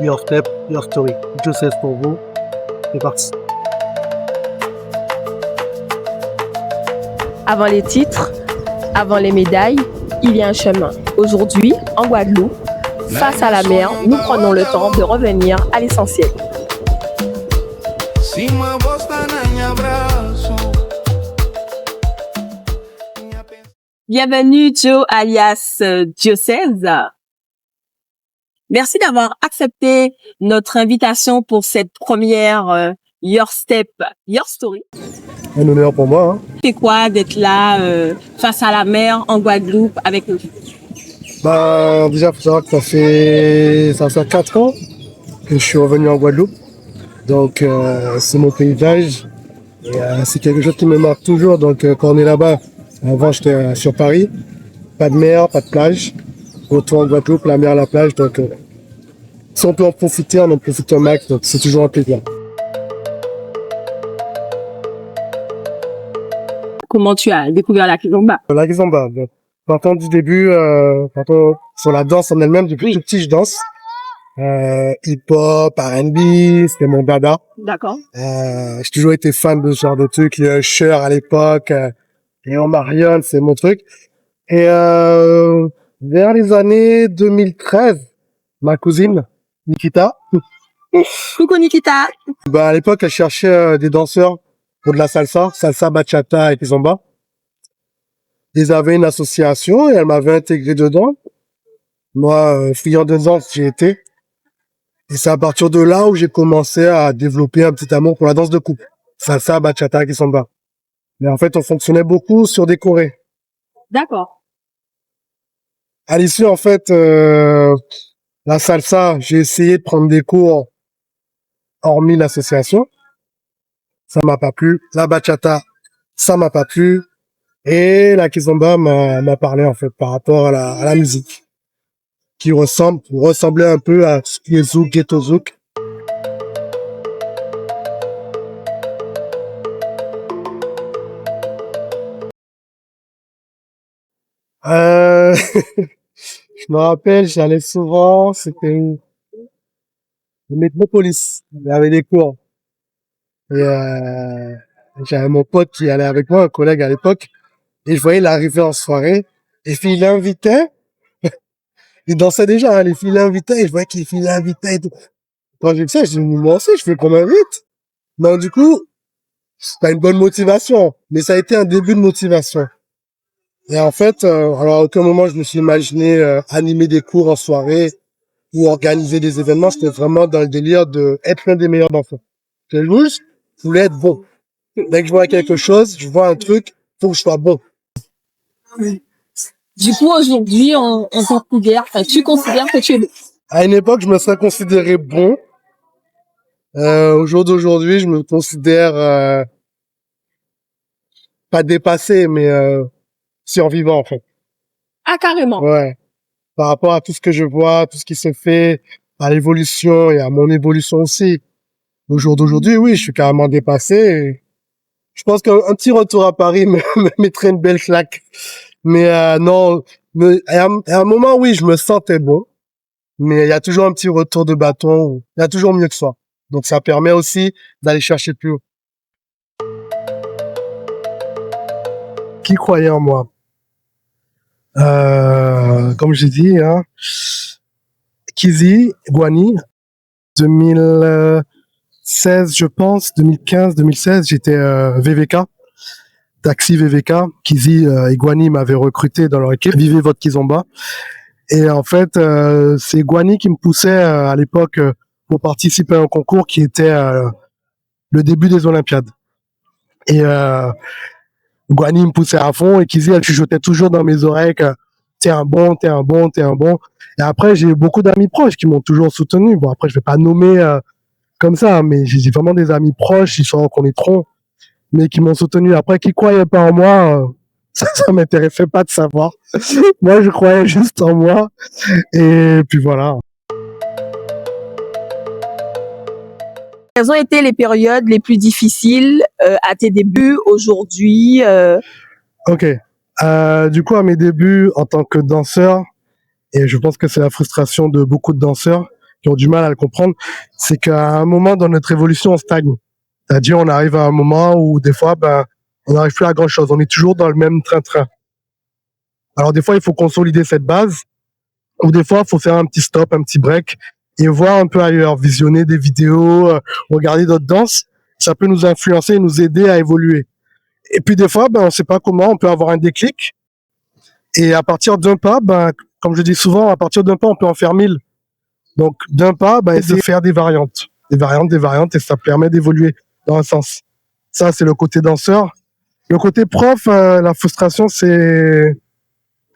Your Step, Your Story. Joseph pour vous. C'est parti. Avant les titres, avant les médailles, il y a un chemin. Aujourd'hui, en Guadeloupe, face à la mer, nous prenons le temps de revenir à l'essentiel. Bienvenue Joe alias Diocèse. Merci d'avoir accepté notre invitation pour cette première Your Step, Your Story. Un honneur pour moi. Hein. C'est quoi d'être là face à la mer en Guadeloupe avec nous? Déjà, il faut savoir que ça fait 4 ans que je suis revenu en Guadeloupe. Donc, c'est mon paysage. Et c'est quelque chose qui me marque toujours. Donc, quand on est là-bas, avant, j'étais sur Paris. Pas de mer, pas de plage. Retour en Guadeloupe, la mer, la plage. Donc, si on peut en profiter, on en profite au max. Donc, c'est toujours un plaisir. Comment tu as découvert la kizomba? La kizomba, partant du début, partant sur la danse en elle-même, depuis tout petit, je danse. Hip-hop, R&B, c'était mon dada. D'accord. J'ai toujours été fan de ce genre de trucs. Usher à l'époque, Léon Marion, c'est mon truc. Et vers les années 2013, ma cousine, Nikita. Coucou Nikita. À l'époque, elle cherchait des danseurs pour de la salsa, bachata et kizomba. Ils avaient une association et elle m'avait intégré dedans. Moi, friand de danse, j'y étais. Et c'est à partir de là où j'ai commencé à développer un petit amour pour la danse de couple. Salsa, bachata, kizomba. Mais en fait, on fonctionnait beaucoup sur des chorés. D'accord. À l'issue, en fait, la salsa, j'ai essayé de prendre des cours hormis l'association. Ça m'a pas plu. La bachata, ça m'a pas plu. Et la kizomba m'a parlé, en fait, par rapport à la musique. Qui ressemblait un peu à ce qui est zouk, ghetto zouk. Je me rappelle, j'allais souvent, c'était une métropolis. Il y avait des cours. Et j'avais mon pote qui allait avec moi, un collègue à l'époque, et je voyais l'arriver en soirée, et puis il l'invitait, il dansait déjà, hein, les filles l'invitaient, et je voyais que les filles l'invitaient et tout. Quand j'ai vu ça, j'ai dit, moi aussi, je fais qu'on m'invite. Donc du coup, c'est pas une bonne motivation, mais ça a été un début de motivation. Et en fait, alors à aucun moment je me suis imaginé animer des cours en soirée ou organiser des événements. C'était vraiment dans le délire de être l'un des meilleurs d'enfants. Je voulais être bon. Dès que je vois quelque chose, je vois un truc, faut que je sois bon. Du coup, aujourd'hui, tu considères que tu es bon? À une époque, je me serais considéré bon. Au jour d'aujourd'hui, je me considère pas dépassé, mais survivant en fait. Ah, carrément. Ouais. Par rapport à tout ce que je vois, tout ce qui se fait, à l'évolution et à mon évolution aussi. Au jour d'aujourd'hui, oui, je suis carrément dépassé. Et je pense qu'un petit retour à Paris me mettrait une belle claque. Mais non, à un moment, oui, je me sentais bon. Mais il y a toujours un petit retour de bâton. Où il y a toujours mieux que soi. Donc ça permet aussi d'aller chercher plus haut. Qui croyait en moi? Comme j'ai dit, hein, Kizi, Gwani, 2016, je pense, 2015, 2016, j'étais VVK, taxi VVK. Kizi et Gwani m'avaient recruté dans leur équipe. Vivez votre kizomba. Et en fait, c'est Gwani qui me poussait à l'époque pour participer à un concours qui était le début des Olympiades. Et Gwani me poussait à fond et Kizi, elle chuchotait toujours dans mes oreilles que t'es un bon, t'es un bon, t'es un bon. Et après, j'ai eu beaucoup d'amis proches qui m'ont toujours soutenu. Bon, après, je vais pas nommer comme ça, mais j'ai vraiment des amis proches, ils s'en reconnaîtront, mais qui m'ont soutenu. Après, qui croyaient pas en moi, ça m'intéressait pas de savoir. Moi, je croyais juste en moi. Et puis voilà. Quelles ont été les périodes les plus difficiles à tes débuts aujourd'hui? Ok. Du coup, à mes débuts en tant que danseur, et je pense que c'est la frustration de beaucoup de danseurs qui ont du mal à le comprendre, c'est qu'à un moment dans notre évolution, on stagne. C'est-à-dire, on arrive à un moment où des fois, on n'arrive plus à grand chose. On est toujours dans le même train-train. Alors des fois, il faut consolider cette base, ou des fois, il faut faire un petit stop, un petit break, et voir un peu ailleurs, visionner des vidéos, regarder d'autres danses. Ça peut nous influencer et nous aider à évoluer. Et puis des fois, on ne sait pas comment, on peut avoir un déclic. Et à partir d'un pas, comme je dis souvent, à partir d'un pas, on peut en faire 1000. Donc d'un pas, essayer de faire des variantes, et ça permet d'évoluer dans un sens. Ça, c'est le côté danseur. Le côté prof, la frustration, c'est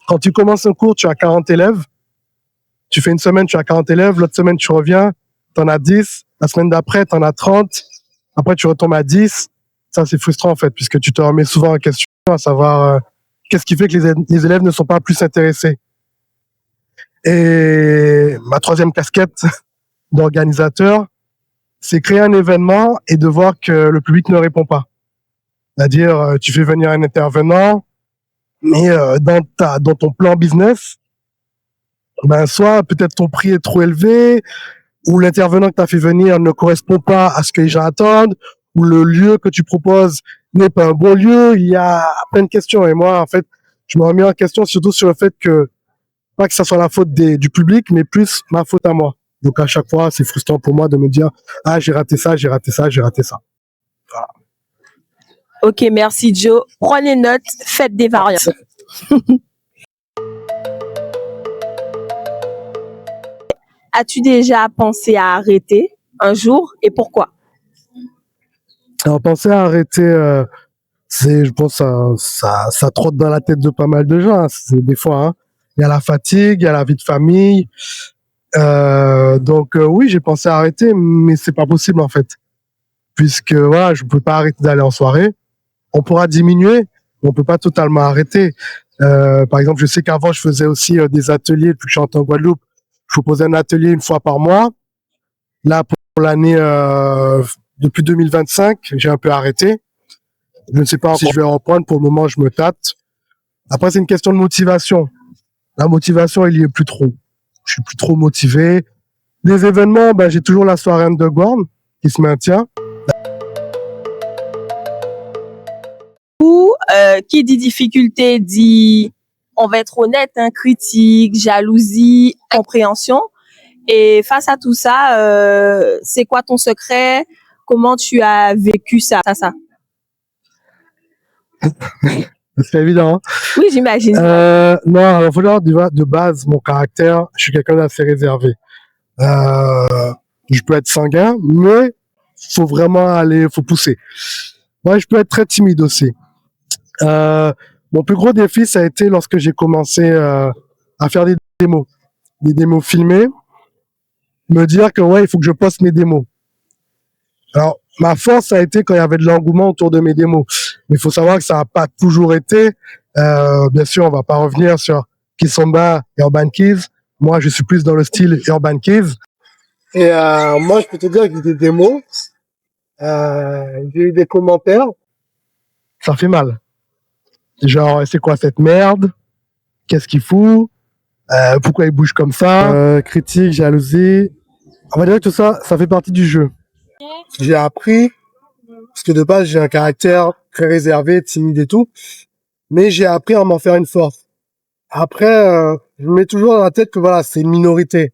quand tu commences un cours, tu as 40 élèves. Tu fais une semaine, tu as 40 élèves. L'autre semaine, tu reviens, tu en as 10. La semaine d'après, tu en as 30. Après, tu retombes à 10. Ça, c'est frustrant, en fait, puisque tu te remets souvent en question, à savoir qu'est-ce qui fait que les élèves ne sont pas plus intéressés. Et ma troisième casquette d'organisateur, c'est créer un événement et de voir que le public ne répond pas. C'est-à-dire, tu fais venir un intervenant, mais dans ton plan business, soit peut-être ton prix est trop élevé, ou l'intervenant que tu as fait venir ne correspond pas à ce que les gens attendent, ou le lieu que tu proposes n'est pas un bon lieu. Il y a plein de questions. Et moi, en fait, je me remets en question surtout sur le fait que, pas que ça soit la faute du public, mais plus ma faute à moi. Donc à chaque fois, c'est frustrant pour moi de me dire « Ah, j'ai raté ça, j'ai raté ça, j'ai raté ça ». Voilà. Ok, merci Joe. Prenez note, faites des variantes. As-tu déjà pensé à arrêter un jour et pourquoi? Alors penser à arrêter, je pense ça trotte dans la tête de pas mal de gens. C'est des fois, il y a la fatigue, il y a la vie de famille. Donc oui, j'ai pensé à arrêter, mais c'est pas possible en fait, puisque voilà, je peux pas arrêter d'aller en soirée. On pourra diminuer, mais on peut pas totalement arrêter. Par exemple, je sais qu'avant je faisais aussi des ateliers depuis que je suis en Guadeloupe. Je proposais un atelier une fois par mois. Là, pour l'année depuis 2025, j'ai un peu arrêté. Je ne sais pas si je vais reprendre. Pour le moment, je me tâte. Après, c'est une question de motivation. La motivation, il y est plus trop. Je suis plus trop motivé. Les événements, j'ai toujours la soirée underground qui se maintient. Qui dit difficulté dit, on va être honnête, critique, jalousie, compréhension. Et face à tout ça, c'est quoi ton secret? Comment tu as vécu ça? C'est évident. Hein? Oui, j'imagine. Non, il faut dire de base, mon caractère, je suis quelqu'un d'assez réservé. Je peux être sanguin, mais faut vraiment faut pousser. Moi, je peux être très timide aussi. Mon plus gros défi, ça a été lorsque j'ai commencé à faire des démos filmées, me dire que il faut que je poste mes démos. Alors, ma force, ça a été quand il y avait de l'engouement autour de mes démos. Mais il faut savoir que ça n'a pas toujours été. Bien sûr, on va pas revenir sur Kizomba et Urban Kids. Moi, je suis plus dans le style Urban Kids. Et moi, je peux te dire que j'ai des démos. J'ai eu des commentaires. Ça fait mal. Genre, c'est quoi cette merde? Qu'est-ce qu'il fout? Pourquoi il bouge comme ça? Critique, jalousie. On va dire que tout ça, ça fait partie du jeu. J'ai appris, parce que de base, j'ai un caractère très réservé, timide et tout, mais j'ai appris à m'en faire une force. Après, je me mets toujours dans la tête que voilà, c'est une minorité.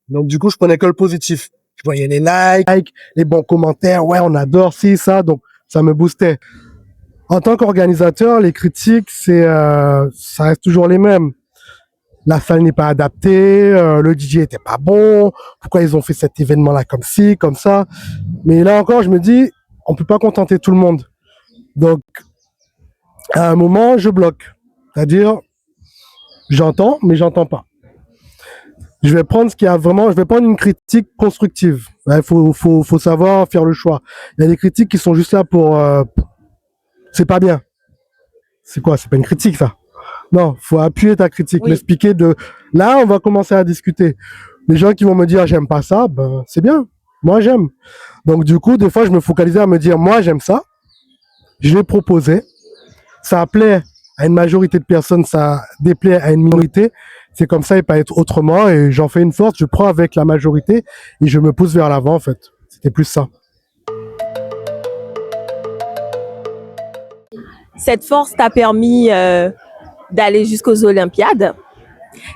Donc du coup, je prenais que le positif. Je voyais les likes, les bons commentaires, ouais, on adore ci, ça, donc ça me boostait. En tant qu'organisateur, les critiques, ça reste toujours les mêmes. La salle n'est pas adaptée, le DJ était pas bon, pourquoi ils ont fait cet événement-là comme ci, comme ça. Mais là encore, je me dis, on peut pas contenter tout le monde. Donc, à un moment, je bloque. C'est-à-dire, j'entends, mais j'entends pas. Je vais prendre je vais prendre une critique constructive. Il faut savoir faire le choix. Il y a des critiques qui sont juste là pour, c'est pas bien. C'est quoi? C'est pas une critique, ça. Non, faut appuyer ta critique, m'expliquer là, on va commencer à discuter. Les gens qui vont me dire, j'aime pas ça, c'est bien. Moi, j'aime. Donc, du coup, des fois, je me focalisais à me dire, moi, j'aime ça. Je l'ai proposé. Ça plaît à une majorité de personnes, ça déplaît à une minorité. c'est comme ça et pas être autrement. Et j'en fais une force, je prends avec la majorité et je me pousse vers l'avant en fait. C'était plus ça. Cette force t'a permis d'aller jusqu'aux Olympiades.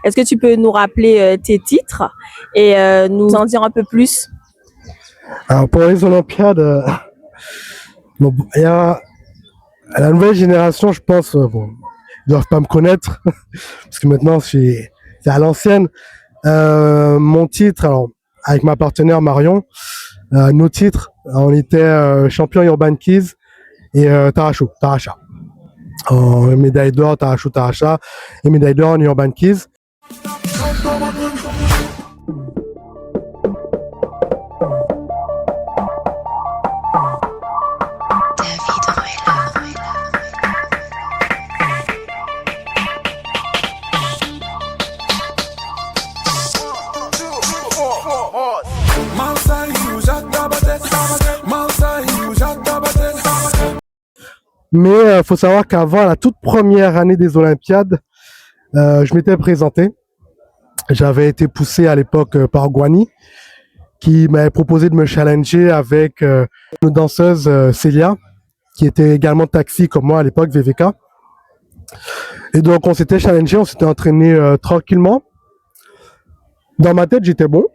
Est-ce que tu peux nous rappeler tes titres et nous en dire un peu plus? Alors pour les Olympiades, bon, il y a la nouvelle génération, je pense, bon, ils doivent pas me connaître parce que maintenant c'est à l'ancienne. Mon titre, alors avec ma partenaire Marion, nos titres, on était champion Urban Keys et Taracha. En médaille d'or, Taracha et médaille d'or en Urban Keys. Mais faut savoir qu'avant la toute première année des Olympiades, je m'étais présenté. J'avais été poussé à l'époque par Gwani, qui m'avait proposé de me challenger avec une danseuse Célia, qui était également taxi comme moi à l'époque, VVK. Et donc on s'était challengé, on s'était entraîné tranquillement. Dans ma tête, j'étais bon.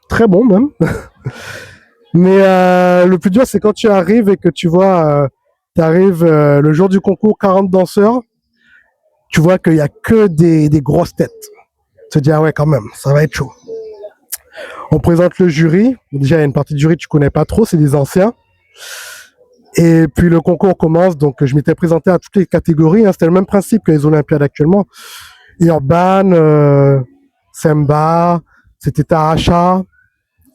Très bon même. Mais le plus dur, c'est quand tu arrives et que tu vois, tu arrives le jour du concours, 40 danseurs, tu vois qu'il n'y a que des grosses têtes. Tu te dis, ah ouais, quand même, ça va être chaud. On présente le jury. Déjà, il y a une partie du jury que tu connais pas trop, c'est des anciens. Et puis le concours commence, donc je m'étais présenté à toutes les catégories. Hein, c'était le même principe que les Olympiades actuellement. Urban, Semba, c'était Taracha,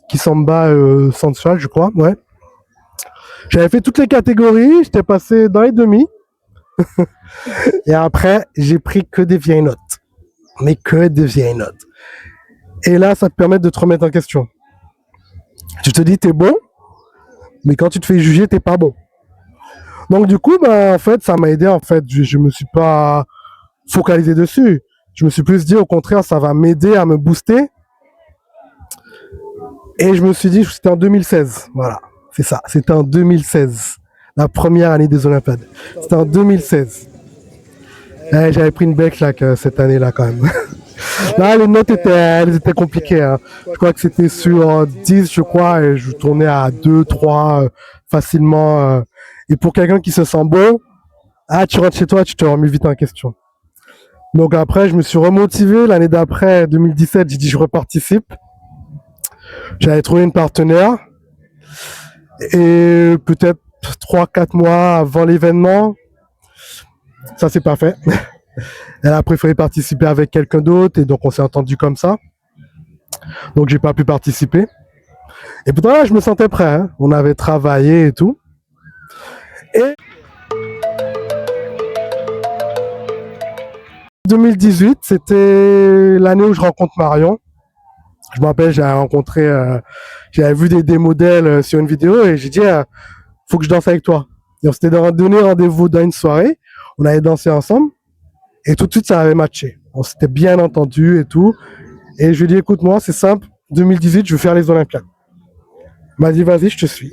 Kisamba, Sensual, je crois, ouais. J'avais fait toutes les catégories, j'étais passé dans les demi. Et après, j'ai pris que des vieilles notes. Mais que des vieilles notes. Et là, ça te permet de te remettre en question. Tu te dis, t'es bon, mais quand tu te fais juger, t'es pas bon. Donc du coup, en fait, ça m'a aidé. En fait, je me suis pas focalisé dessus. Je me suis plus dit, au contraire, ça va m'aider à me booster. Et je me suis dit, c'était en 2016. Voilà, c'est ça. C'était en 2016. La première année des Olympiades. C'était en 2016. J'avais pris une belle claque cette année-là quand même. Là, les notes elles étaient compliquées. Hein. Je crois que c'était sur 10, je crois, et je tournais à 2, 3 facilement. Et pour quelqu'un qui se sent bon, tu rentres chez toi, tu te remets vite en question. Donc après, je me suis remotivé. L'année d'après, 2017, j'ai dit je reparticipe. J'avais trouvé une partenaire. Et peut-être 3-4 mois avant l'événement, ça s'est pas fait. Elle a préféré participer avec quelqu'un d'autre et donc on s'est entendu comme ça. Donc j'ai pas pu participer. Et pourtant là, je me sentais prêt. Hein. On avait travaillé et tout. Et 2018, c'était l'année où je rencontre Marion. Je me rappelle, j'avais vu des modèles sur une vidéo et j'ai dit, faut que je danse avec toi. Et on s'était donné rendez-vous dans une soirée. On avait dansé ensemble. Et tout de suite, ça avait matché. On s'était bien entendu et tout. Et je lui ai dit, écoute, moi, c'est simple. 2018, je veux faire les Olympiades. Il m'a dit, vas-y, je te suis.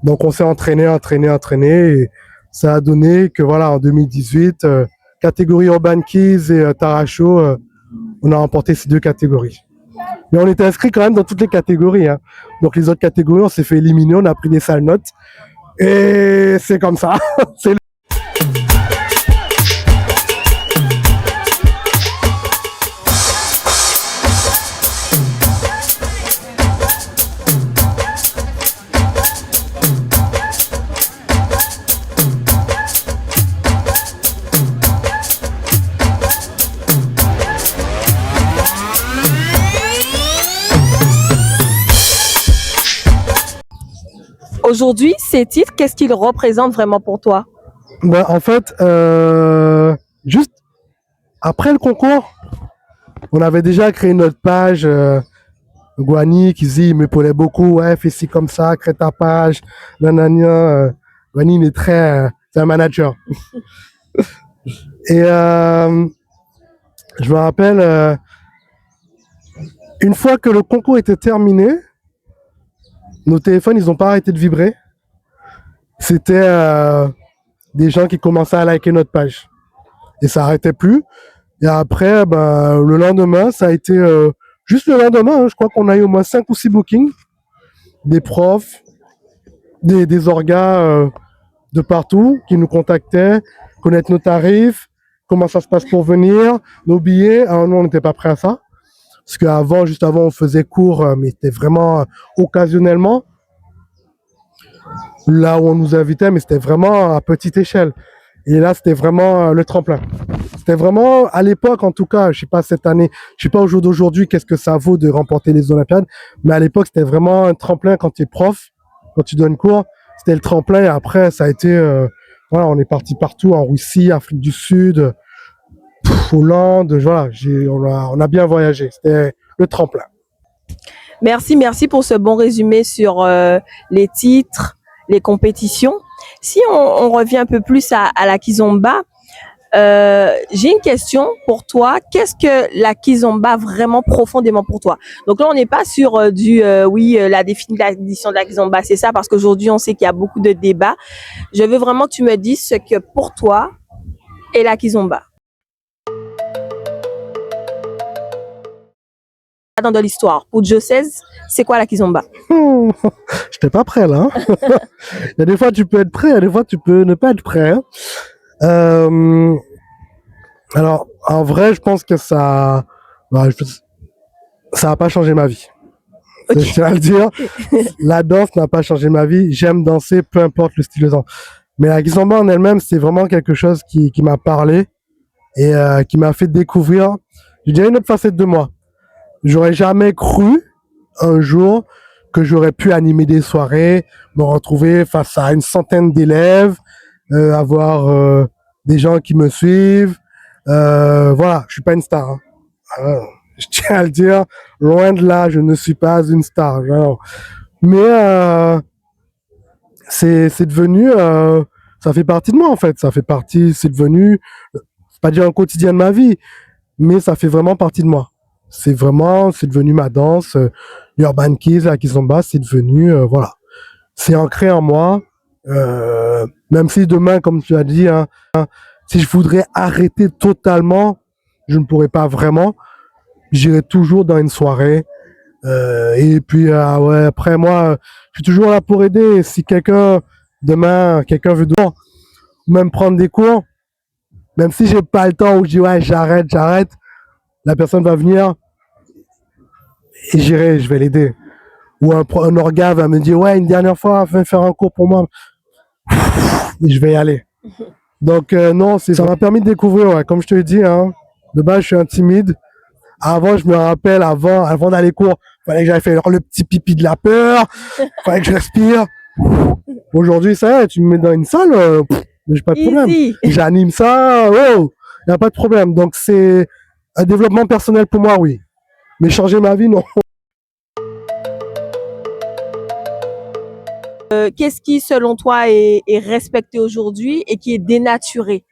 Donc, on s'est entraîné. Et ça a donné que, voilà, en 2018, catégorie Urban Keys et Taracho, on a remporté ces 2 catégories. Mais on était inscrits quand même dans toutes les catégories. Hein. Donc, les autres catégories, on s'est fait éliminer. On a pris des sales notes. Et c'est comme ça. C'est Aujourd'hui, ces titres, qu'est-ce qu'ils représentent vraiment pour toi? en fait, juste après le concours, On avait déjà créé notre page. Guani qui dit, il m'épaulait beaucoup, ouais, fais ci comme ça, crée ta page, nanana. Guani, il est très, c'est un manager. Et je me rappelle, une fois que le concours était terminé, nos téléphones, ils n'ont pas arrêté de vibrer. C'était des gens qui commençaient à liker notre page. Et ça n'arrêtait plus. Et après, ben, le lendemain, ça a été juste le lendemain, hein, je crois qu'on a eu au moins 5 ou 6 bookings, des profs, des orgas de partout qui nous contactaient, connaître nos tarifs, comment ça se passe pour venir, nos billets. Alors nous, on n'était pas prêts à ça. Parce qu'avant, juste avant, on faisait cours, mais c'était vraiment occasionnellement. Là où on nous invitait, mais c'était vraiment à petite échelle. Et là, c'était vraiment le tremplin. C'était vraiment, à l'époque, en tout cas, je sais pas cette année, je sais pas au jour d'aujourd'hui qu'est-ce que ça vaut de remporter les Olympiades, mais à l'époque, c'était vraiment un tremplin quand tu es prof, quand tu donnes cours. C'était le tremplin et après, ça a été, voilà, on est parti partout, en Russie, Afrique du Sud, Hollande, voilà, on a bien voyagé. C'était le tremplin. Merci pour ce bon résumé sur les titres, les compétitions. Si on revient un peu plus à la Kizomba, j'ai une question pour toi. Qu'est-ce que la Kizomba vraiment profondément pour toi? Donc là, on n'est pas sur la définition de la Kizomba, c'est ça, parce qu'aujourd'hui, on sait qu'il y a beaucoup de débats. Je veux vraiment que tu me dises ce que pour toi est la Kizomba. Dans de l'histoire, pour Joe 16, c'est quoi la Kizomba? J'étais pas prêt là. Hein. Il y a des fois tu peux être prêt, il y a des fois tu peux ne pas être prêt. Hein. Alors, en vrai, je pense que ça n'a pas changé ma vie. Okay. Je tiens à le dire. La danse n'a pas changé ma vie. J'aime danser, peu importe le style de danse. Mais la Kizomba en elle-même, c'est vraiment quelque chose qui m'a parlé et qui m'a fait découvrir, je dirais, une autre facette de moi. J'aurais jamais cru un jour que j'aurais pu animer des soirées, me retrouver face à une centaine d'élèves, avoir des gens qui me suivent. Voilà, je suis pas une star. Hein. Je tiens à le dire, loin de là, je ne suis pas une star. Genre. Mais c'est devenu, ça fait partie de moi en fait. Ça fait partie, c'est devenu, c'est pas dire un quotidien de ma vie, mais ça fait vraiment partie de moi. C'est devenu ma danse. L'Urban Kids, la Kizomba, c'est devenu, voilà. C'est ancré en moi. Même si demain, comme tu as dit, hein, si je voudrais arrêter totalement, je ne pourrais pas vraiment. J'irai toujours dans une soirée. Et puis, ouais, après, moi, je suis toujours là pour aider. Si demain, quelqu'un veut ou même prendre des cours, même si j'ai pas le temps ou je dis, ouais, j'arrête, la personne va venir et je vais l'aider. Ou un orga va me dire, ouais, une dernière fois, viens faire un cours pour moi. Et je vais y aller. Donc, non, ça m'a permis de découvrir, ouais, comme je te l'ai dit, hein, de base, je suis un timide. Avant, je me rappelle, avant d'aller cours, fallait que j'aille faire le petit pipi de la peur, fallait que je respire. Aujourd'hui, ça, tu me mets dans une salle, j'ai pas de problème. J'anime ça, oh, y a pas de problème. Donc, c'est un développement personnel pour moi, oui. Mais changer ma vie, non. Qu'est-ce qui, selon toi, est respecté aujourd'hui et qui est dénaturé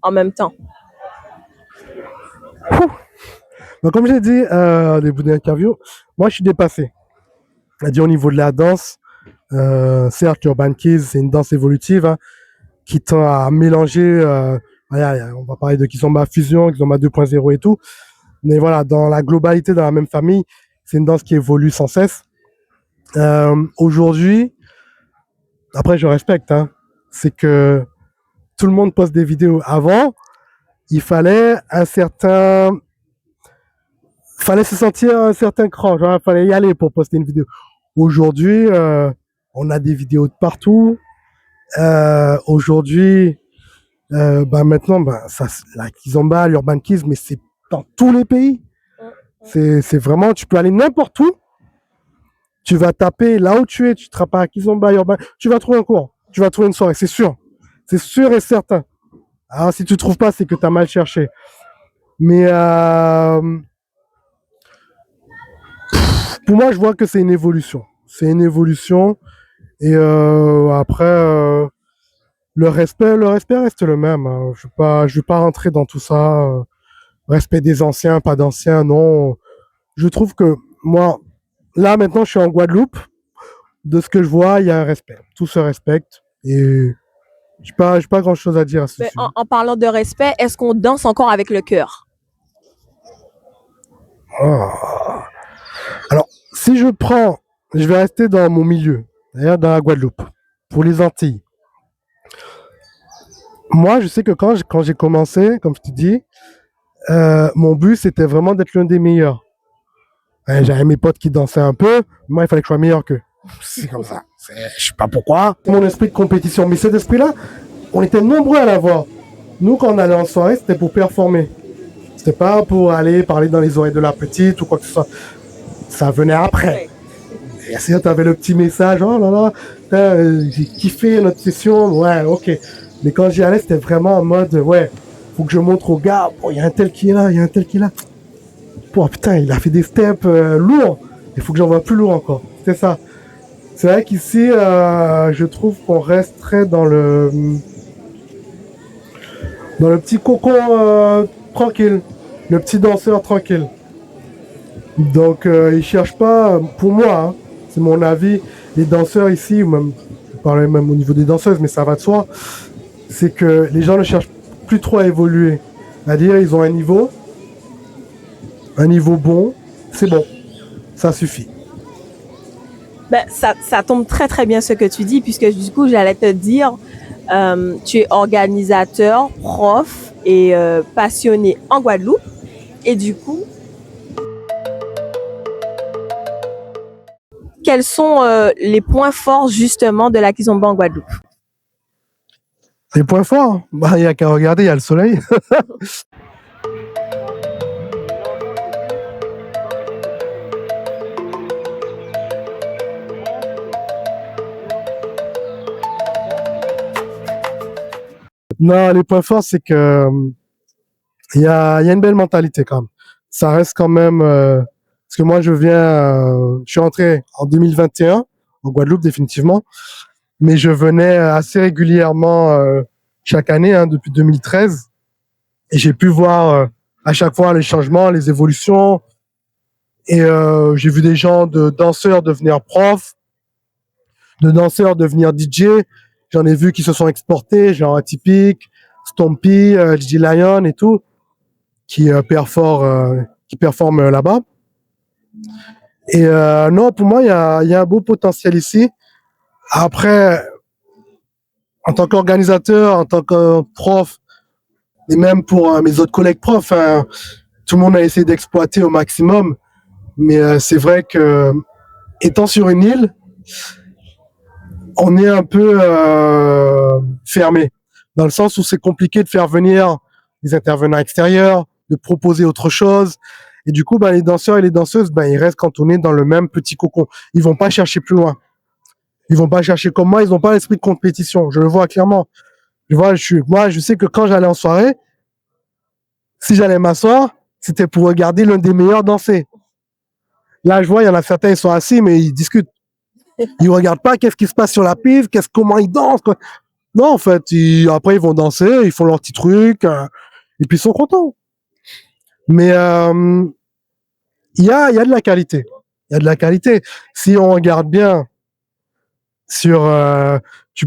en même temps? Donc, comme j'ai dit au début de l'interview, moi, je suis dépassé. C'est-à-dire au niveau de la danse, certes, l'Urban Kids, c'est une danse évolutive hein, qui tend à mélanger, on va parler de Kizomba Fusion, Kizomba 2.0 et tout, mais voilà, dans la globalité, dans la même famille, c'est une danse qui évolue sans cesse. Aujourd'hui, après je respecte, hein, c'est que tout le monde poste des vidéos. Avant, il fallait se sentir un certain cran, genre, il fallait y aller pour poster une vidéo. Aujourd'hui, on a des vidéos de partout. Aujourd'hui, maintenant, la Kizomba, l'Urban Kids, mais c'est dans tous les pays. C'est vraiment, tu peux aller n'importe où. Tu vas taper là où tu es, tu te pas à Kizomba, Urban, tu vas trouver un cours, tu vas trouver une soirée, c'est sûr. C'est sûr et certain. Alors, si tu trouves pas, c'est que tu as mal cherché. Mais pour moi, je vois que c'est une évolution. C'est une évolution. Et après, le respect reste le même, hein. Je vais pas rentrer dans tout ça. Respect des anciens, pas d'anciens, non. Je trouve que moi, là maintenant, je suis en Guadeloupe. De ce que je vois, il y a un respect. Tout se respecte. Et j'ai pas grand chose à dire à ce Mais sujet. en parlant de respect, est-ce qu'on danse encore avec le cœur? Ah. Alors, si je prends, je vais rester dans mon milieu, d'ailleurs dans la Guadeloupe, pour les Antilles. Moi, je sais que quand j'ai commencé, comme je t'ai dit, mon but c'était vraiment d'être l'un des meilleurs. J'avais mes potes qui dansaient un peu, moi il fallait que je sois meilleur qu'eux. C'est comme ça. Je sais pas pourquoi. Mon esprit de compétition, mais cet esprit-là, on était nombreux à l'avoir. Nous, quand on allait en soirée, c'était pour performer. C'était pas pour aller parler dans les oreilles de la petite ou quoi que ce soit. Ça venait après. Et si tu avais le petit message, oh là là, j'ai kiffé notre session, ouais, ok. Mais quand j'y allais, c'était vraiment en mode, ouais, faut que je montre aux gars, oh, il y a un tel qui est là, il y a un tel qui est là. Oh putain, il a fait des steps lourds, il faut que j'en vois plus lourd encore. C'était ça. C'est vrai qu'ici, je trouve qu'on reste très dans le petit cocon tranquille, le petit danseur tranquille. Donc, ils cherchent pas, pour moi, hein, c'est mon avis, les danseurs ici, même, je parlais même au niveau des danseuses, mais ça va de soi, c'est que les gens ne cherchent plus trop à évoluer. C'est-à-dire, ils ont un niveau bon, c'est bon, ça suffit. Ben, ça tombe très très bien ce que tu dis, puisque du coup, j'allais te dire, tu es organisateur, prof et passionné en Guadeloupe. Et du coup, quels sont les points forts justement de la Kizomba en Guadeloupe? Les points forts, bah, il n'y a qu'à regarder, il y a le soleil. Non, les points forts, c'est que il y a une belle mentalité quand même. Ça reste quand même, parce que moi je suis entré en 2021 en Guadeloupe définitivement, mais je venais assez régulièrement chaque année hein, depuis 2013, et j'ai pu voir à chaque fois les changements, les évolutions, et j'ai vu des gens de danseurs devenir profs, de danseurs devenir DJ. J'en ai vu qui se sont exportés, genre Atypique, Stompy, DJ Lion et tout, qui performent là-bas. Et non, pour moi, il y a un beau potentiel ici. Après, en tant qu'organisateur, en tant que prof, et même pour mes autres collègues profs, hein, tout le monde a essayé d'exploiter au maximum. Mais c'est vrai que étant sur une île, on est un peu fermé, dans le sens où c'est compliqué de faire venir des intervenants extérieurs, de proposer autre chose. Et du coup, les danseurs et les danseuses, ils restent cantonnés dans le même petit cocon. Ils vont pas chercher plus loin. Ils vont pas chercher comme moi. Ils n'ont pas l'esprit de compétition. Je le vois clairement. Moi, je sais que quand j'allais en soirée, si j'allais m'asseoir, c'était pour regarder l'un des meilleurs danser. Là, je vois, il y en a certains, ils sont assis, mais ils discutent. Ils regardent pas qu'est-ce qui se passe sur la piste, comment ils dansent, quoi. Non, en fait, après, ils vont danser, ils font leur petit truc, et puis ils sont contents. Mais il y a de la qualité. Il y a de la qualité. Si on regarde bien tu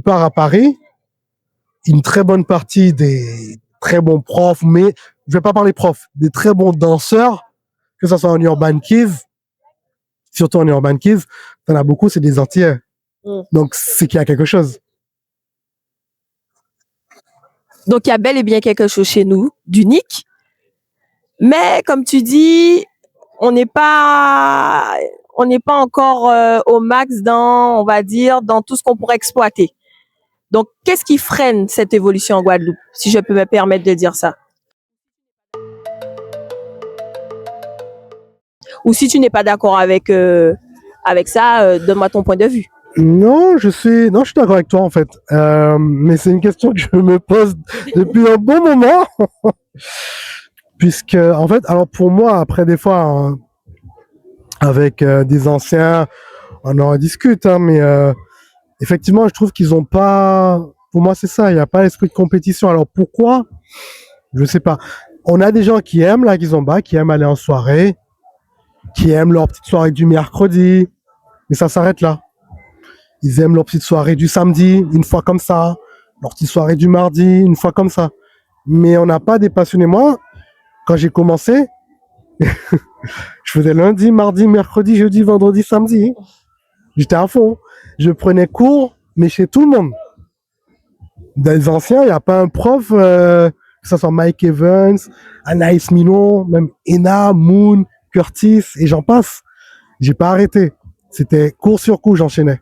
pars à Paris, une très bonne partie des très bons profs, mais je vais pas parler profs, des très bons danseurs, que ce soit en Urban Kids, surtout en Urban Kids, t'en as beaucoup, c'est des Antillais. Donc, c'est qu'il y a quelque chose. Donc, il y a bel et bien quelque chose chez nous d'unique. Mais comme tu dis, on n'est pas encore au max dans, on va dire, dans tout ce qu'on pourrait exploiter. Donc, qu'est-ce qui freine cette évolution en Guadeloupe, si je peux me permettre de dire ça? Ou si tu n'es pas d'accord avec ça, donne-moi ton point de vue. Non, je suis d'accord avec toi en fait. Mais c'est une question que je me pose depuis un bon moment. Puisque, en fait, alors pour moi, après des fois, hein, avec des anciens, on en discute, hein, mais effectivement, je trouve qu'ils ont pas. Pour moi, c'est ça. Il n'y a pas l'esprit de compétition. Alors pourquoi? Je sais pas. On a des gens qui aiment la Kizomba, qui aiment aller en soirée, qui aiment leur petite soirée du mercredi, mais ça s'arrête là. Ils aiment leur petite soirée du samedi, une fois comme ça, leur petite soirée du mardi, une fois comme ça. Mais on n'a pas des passionnés. Moi, quand j'ai commencé, je faisais lundi, mardi, mercredi, jeudi, vendredi, samedi. J'étais à fond. Je prenais cours, mais chez tout le monde. Dans les anciens, il n'y a pas un prof, que ce soit Mike Evans, Anaïs Milon, même Ena, Moon, Curtis, et j'en passe. J'ai pas arrêté. C'était cours sur cours, j'enchaînais.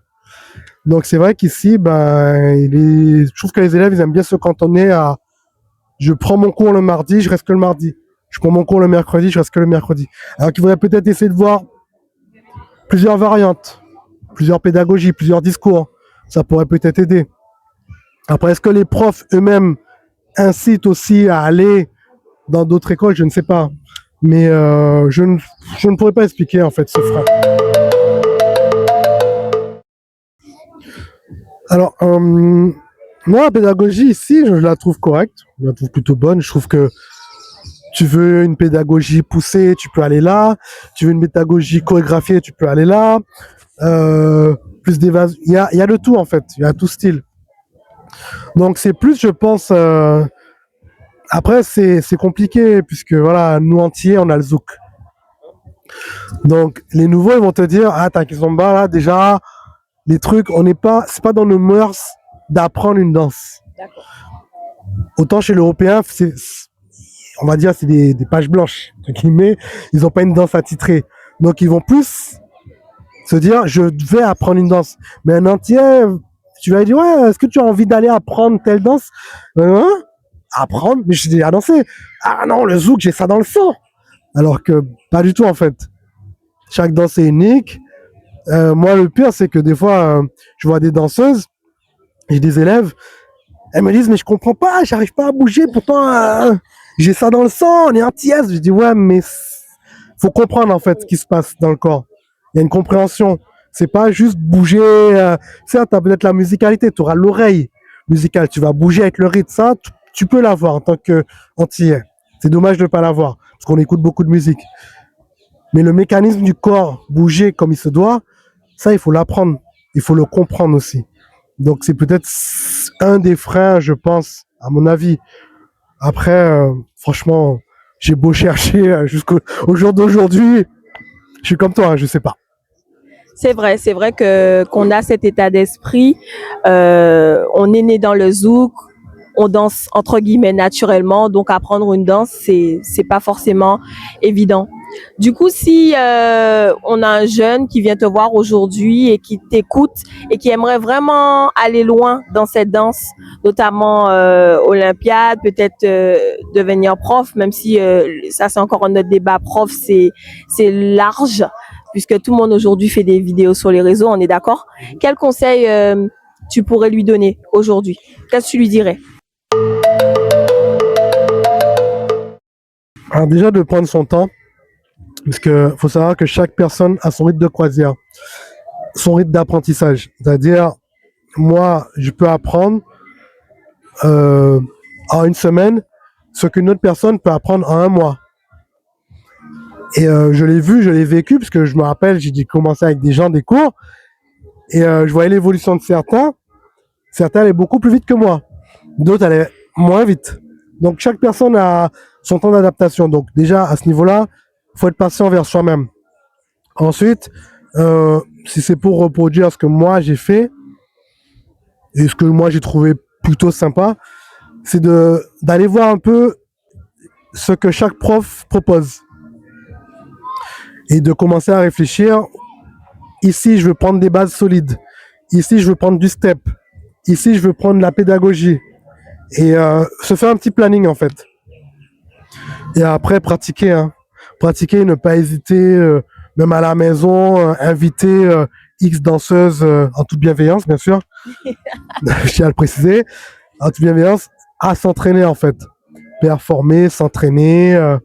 Donc c'est vrai qu'ici, je trouve que les élèves, ils aiment bien se cantonner à je prends mon cours le mardi, je reste que le mardi. Je prends mon cours le mercredi, je reste que le mercredi. Alors qu'il faudrait peut-être essayer de voir plusieurs variantes, plusieurs pédagogies, plusieurs discours. Ça pourrait peut-être aider. Après, est-ce que les profs eux-mêmes incitent aussi à aller dans d'autres écoles? Je ne sais pas. Mais je ne pourrais pas expliquer en fait ce frein. Alors, moi, la pédagogie ici, je la trouve correcte. Je la trouve plutôt bonne. Je trouve que tu veux une pédagogie poussée, tu peux aller là. Tu veux une pédagogie chorégraphiée, tu peux aller là. Plus d'évasion. Il y a de tout en fait. Il y a tout style. Donc c'est plus, je pense. Après c'est compliqué puisque voilà, nous entiers on a le zouk. Donc les nouveaux ils vont te dire ah t'as qu'ils sont bas là déjà les trucs c'est pas dans nos mœurs d'apprendre une danse. D'accord. Autant chez l'européen on va dire c'est des pages blanches entre guillemets, ils n'ont pas une danse attitrée. Donc ils vont plus se dire je vais apprendre une danse. Mais un entier tu vas dire ouais est-ce que tu as envie d'aller apprendre telle danse? Apprendre, mais je dis à danser. Ah non, le zouk, j'ai ça dans le sang. Alors que pas du tout en fait. Chaque danse est unique. Moi, le pire, c'est que des fois, je vois des danseuses, j'ai des élèves, elles me disent mais je comprends pas, j'arrive pas à bouger. Pourtant, j'ai ça dans le sang, on est anti-S. Je dis ouais, mais faut comprendre en fait ce qui se passe dans le corps. Il y a une compréhension. C'est pas juste bouger. Certes, t'as peut-être la musicalité, tu auras l'oreille musicale, tu vas bouger avec le rythme. Ça, tu peux l'avoir en tant qu'antillais. C'est dommage de ne pas l'avoir, parce qu'on écoute beaucoup de musique. Mais le mécanisme du corps, bouger comme il se doit, ça, il faut l'apprendre. Il faut le comprendre aussi. Donc, c'est peut-être un des freins, je pense, à mon avis. Après, franchement, j'ai beau chercher jusqu'au jour d'aujourd'hui, je suis comme toi, hein, je sais pas. C'est vrai qu'on a cet état d'esprit. On est né dans le zouk, on danse entre guillemets naturellement, donc apprendre une danse, c'est pas forcément évident. Du coup, si on a un jeune qui vient te voir aujourd'hui et qui t'écoute et qui aimerait vraiment aller loin dans cette danse, notamment Olympiade, peut-être devenir prof, même si ça c'est encore un autre débat, prof c'est large, puisque tout le monde aujourd'hui fait des vidéos sur les réseaux, on est d'accord? Quel conseil tu pourrais lui donner aujourd'hui? Qu'est-ce que tu lui dirais? Alors déjà de prendre son temps, parce que faut savoir que chaque personne a son rythme de croisière, son rythme d'apprentissage. C'est-à-dire, moi, je peux apprendre en une semaine ce qu'une autre personne peut apprendre en un mois. Et je l'ai vu, je l'ai vécu, parce que je me rappelle, j'ai dû commencer avec des gens, des cours, et je voyais l'évolution de certains. Certains allaient beaucoup plus vite que moi, d'autres allaient moins vite. Donc chaque personne a son temps d'adaptation. Donc déjà, à ce niveau-là, il faut être patient envers soi-même. Ensuite, si c'est pour reproduire ce que moi j'ai fait, et ce que moi j'ai trouvé plutôt sympa, c'est d'aller voir un peu ce que chaque prof propose. Et de commencer à réfléchir, ici je veux prendre des bases solides, ici je veux prendre du step, ici je veux prendre la pédagogie. Et se faire un petit planning en fait. Et après pratiquer, hein. Pratiquer, ne pas hésiter, même à la maison, inviter X danseuses en toute bienveillance bien sûr, je tiens à le préciser, en toute bienveillance, à s'entraîner en fait. Performer, s'entraîner,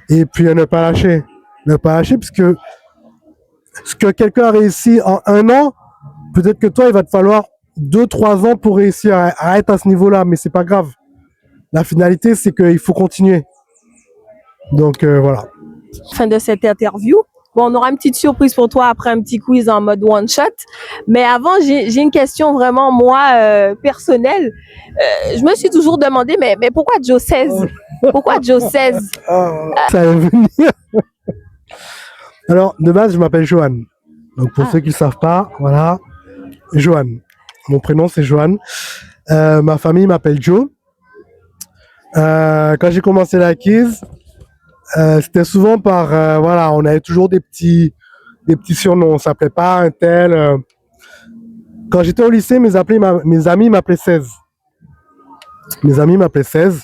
et puis à ne pas lâcher. Ne pas lâcher, parce que ce que quelqu'un a réussi en 1 an, peut-être que toi, il va te falloir 2, 3 ans pour réussir à être à ce niveau-là, mais c'est pas grave. La finalité, c'est qu'il faut continuer. Donc voilà. Fin de cette interview. Bon, on aura une petite surprise pour toi après un petit quiz en mode one shot. Mais avant, j'ai une question vraiment, moi, personnelle. Je me suis toujours demandé, mais pourquoi Joe 16? Pourquoi Joe 16? Ça va venir. Alors, de base, je m'appelle Johan. Donc, pour ceux qui ne savent pas, voilà, Johan. Mon prénom, c'est Johan. Ma famille m'appelle Joe. Quand j'ai commencé la quiz, c'était souvent par, voilà, on avait toujours des petits surnoms. On s'appelait pas un tel. Quand j'étais au lycée, mes amis m'appelaient 16. Mes amis m'appelaient 16.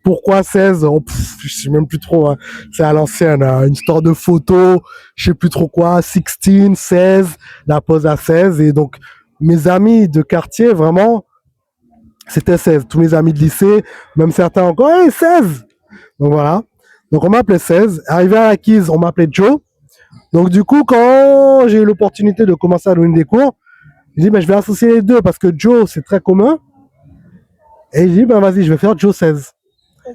Pourquoi 16? Oh, je sais même plus trop. Hein. C'est à l'ancienne. Hein. Une histoire de photo, je sais plus trop quoi. 16, 16, la pause à 16. Et donc, mes amis de quartier, vraiment, c'était 16. Tous mes amis de lycée, même certains encore, hey, 16. Donc voilà. Donc on m'appelait 16. Arrivé à la quiz, on m'appelait Joe. Donc du coup, quand j'ai eu l'opportunité de commencer à donner des cours, j'ai dit, ben, je vais associer les deux parce que Joe, c'est très commun. Et j'ai dit, ben vas-y, je vais faire Joe 16.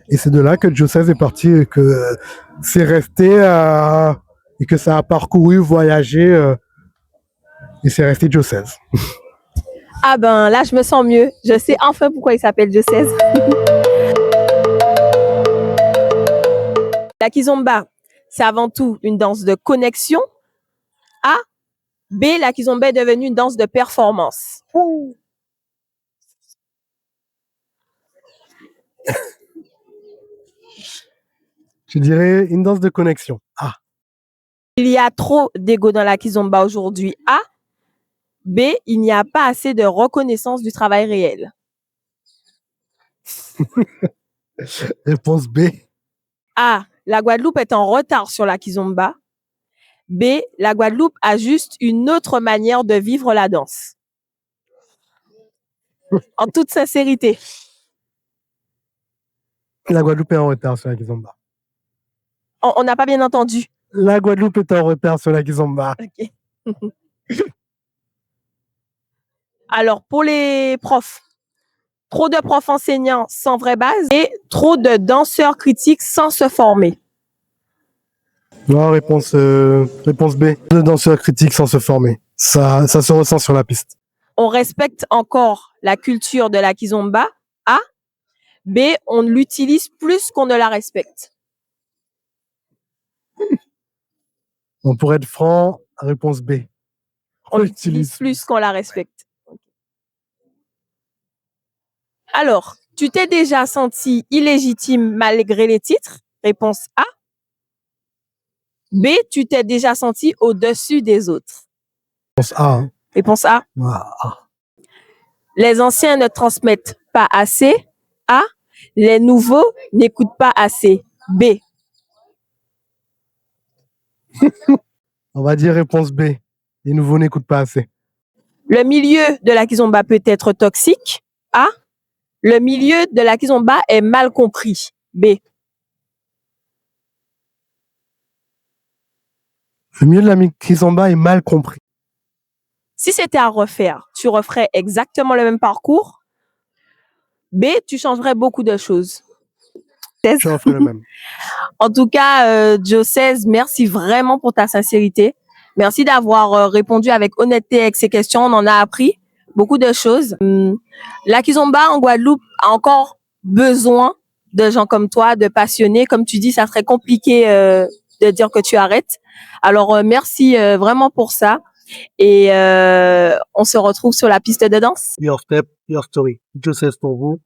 Et c'est de là que Joe 16 est parti et que c'est resté et que ça a parcouru, voyagé et c'est resté Joe 16. Ah ben là, je me sens mieux. Je sais enfin pourquoi il s'appelle Joe 16. La kizomba, c'est avant tout une danse de connexion. A. B. La kizomba est devenue une danse de performance. Je dirais une danse de connexion. Ah. Il y a trop d'ego dans la kizomba aujourd'hui. A. B. Il n'y a pas assez de reconnaissance du travail réel. Réponse B. A. La Guadeloupe est en retard sur la kizomba. B. La Guadeloupe a juste une autre manière de vivre la danse. En toute sincérité. La Guadeloupe est en retard sur la kizomba. On n'a pas bien entendu. La Guadeloupe est en retard sur la kizomba. Ok. Alors, pour les profs, trop de profs enseignants sans vraie base et trop de danseurs critiques sans se former. Non, réponse B. De danseurs critiques sans se former. Ça se ressent sur la piste. On respecte encore la culture de la kizomba. A. B. On l'utilise plus qu'on ne la respecte. On pourrait être franc, réponse B. On l'utilise plus qu'on la respecte. Alors, tu t'es déjà senti illégitime malgré les titres? Réponse A. B. Tu t'es déjà senti au-dessus des autres? Réponse A. Hein. Réponse A. Ah. Les anciens ne transmettent pas assez. A. Les nouveaux n'écoutent pas assez. B. On va dire réponse B. Les nouveaux n'écoutent pas assez. Le milieu de la kizomba peut être toxique. A. Le milieu de la kizomba est mal compris. B. Le milieu de la kizomba est mal compris. Si c'était à refaire, tu referais exactement le même parcours. B. Tu changerais beaucoup de choses. Je referais le même. En tout cas, Joe 16, merci vraiment pour ta sincérité. Merci d'avoir répondu avec honnêteté avec ces questions. On en a appris beaucoup de choses. La kizomba en Guadeloupe a encore besoin de gens comme toi, de passionnés. Comme tu dis, ça serait compliqué de dire que tu arrêtes. Alors, merci vraiment pour ça. Et on se retrouve sur la piste de danse. Your step, your story. Joe 16 pour vous.